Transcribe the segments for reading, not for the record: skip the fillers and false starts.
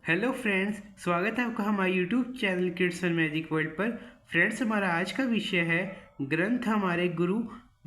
Hello friends, स्वागत है आपका हमारे YouTube channel kids and magic world पर। फ्रेंड्स, हमारा आज का विषय है ग्रंथ हमारे गुरु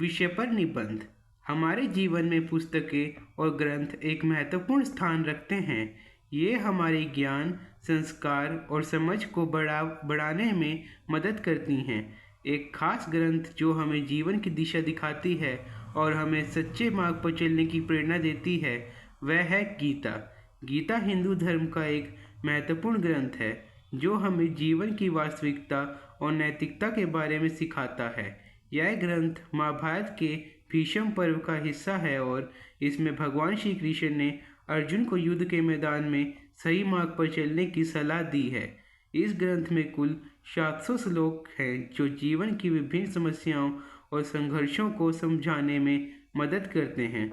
विषय पर निबंध। हमारे जीवन में पुस्तकें और ग्रंथ एक महत्वपूर्ण स्थान रखते हैं। ये हमारे ज्ञान, संस्कार और समझ को बढ़ाने में मदद करती हैं। एक खास ग्रंथ जो हमें जीवन की दिशा दिखाती है और हमें सच्चे मार्ग पर चलने की प्रेरणा देती है, वह है गीता। गीता हिंदू धर्म का एक महत्वपूर्ण ग्रंथ है जो हमें जीवन की वास्तविकता और नैतिकता के बारे में सिखाता है। यह ग्रंथ महाभारत के भीष्म पर्व का हिस्सा है और इसमें भगवान श्री कृष्ण ने अर्जुन को युद्ध के मैदान में सही मार्ग पर चलने की सलाह दी है। इस ग्रंथ में कुल 700 श्लोक हैं जो जीवन की विभिन्न समस्याओं और संघर्षों को समझाने में मदद करते हैं।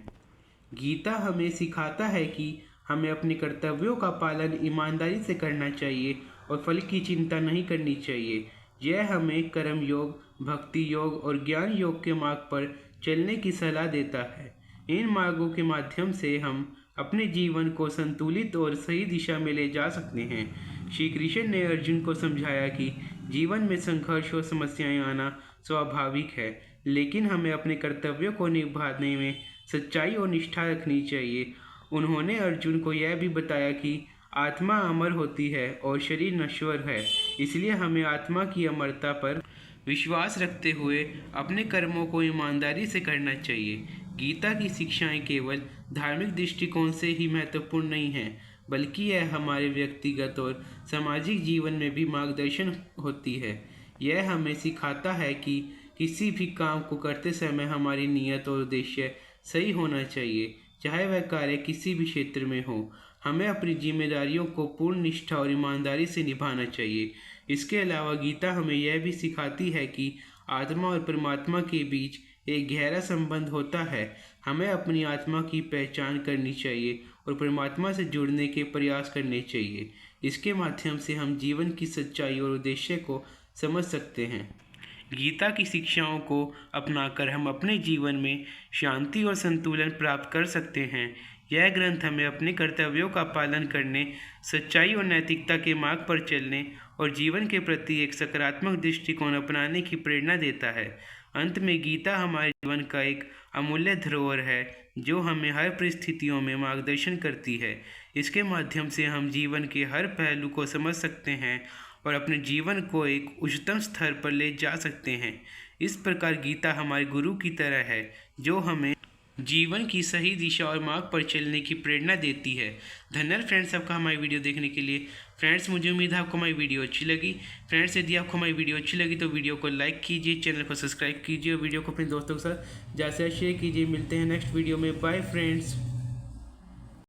गीता हमें सिखाता है कि हमें अपने कर्तव्यों का पालन ईमानदारी से करना चाहिए और फल की चिंता नहीं करनी चाहिए। यह हमें कर्म योग, भक्ति योग और ज्ञान योग के मार्ग पर चलने की सलाह देता है। इन मार्गों के माध्यम से हम अपने जीवन को संतुलित और सही दिशा में ले जा सकते हैं। श्री कृष्ण ने अर्जुन को समझाया कि जीवन में संघर्ष और समस्याएं आना स्वाभाविक है, लेकिन हमें अपने कर्तव्यों को निभाने में सच्चाई और निष्ठा रखनी चाहिए। उन्होंने अर्जुन को यह भी बताया कि आत्मा अमर होती है और शरीर नश्वर है, इसलिए हमें आत्मा की अमरता पर विश्वास रखते हुए अपने कर्मों को ईमानदारी से करना चाहिए। गीता की शिक्षाएं केवल धार्मिक दृष्टिकोण से ही महत्वपूर्ण नहीं हैं, बल्कि यह हमारे व्यक्तिगत और सामाजिक जीवन में भी मार्गदर्शन होती है। यह हमें सिखाता है कि किसी भी काम को करते समय हमारी नीयत और उद्देश्य सही होना चाहिए, चाहे वह कार्य किसी भी क्षेत्र में हो। हमें अपनी जिम्मेदारियों को पूर्ण निष्ठा और ईमानदारी से निभाना चाहिए। इसके अलावा गीता हमें यह भी सिखाती है कि आत्मा और परमात्मा के बीच एक गहरा संबंध होता है। हमें अपनी आत्मा की पहचान करनी चाहिए और परमात्मा से जुड़ने के प्रयास करने चाहिए। इसके माध्यम से हम जीवन की सच्चाई और उद्देश्य को समझ सकते हैं। गीता की शिक्षाओं को अपनाकर हम अपने जीवन में शांति और संतुलन प्राप्त कर सकते हैं। यह ग्रंथ हमें अपने कर्तव्यों का पालन करने, सच्चाई और नैतिकता के मार्ग पर चलने और जीवन के प्रति एक सकारात्मक दृष्टिकोण अपनाने की प्रेरणा देता है। अंत में गीता हमारे जीवन का एक अमूल्य धरोहर है जो हमें हर परिस्थितियों में मार्गदर्शन करती है। इसके माध्यम से हम जीवन के हर पहलू को समझ सकते हैं और अपने जीवन को एक उच्चतम स्तर पर ले जा सकते हैं। इस प्रकार गीता हमारे गुरु की तरह है जो हमें जीवन की सही दिशा और मार्ग पर चलने की प्रेरणा देती है। धन्यवाद फ्रेंड्स आपका हमारी वीडियो देखने के लिए। फ्रेंड्स, मुझे उम्मीद है आपको हमारी वीडियो अच्छी लगी। फ्रेंड्स, यदि आपको हमारी वीडियो अच्छी लगी तो वीडियो को लाइक कीजिए, चैनल को सब्सक्राइब कीजिए और वीडियो को अपने दोस्तों के साथ ज़्यादा से ज़्यादा शेयर कीजिए। मिलते हैं नेक्स्ट वीडियो में। Bye friends.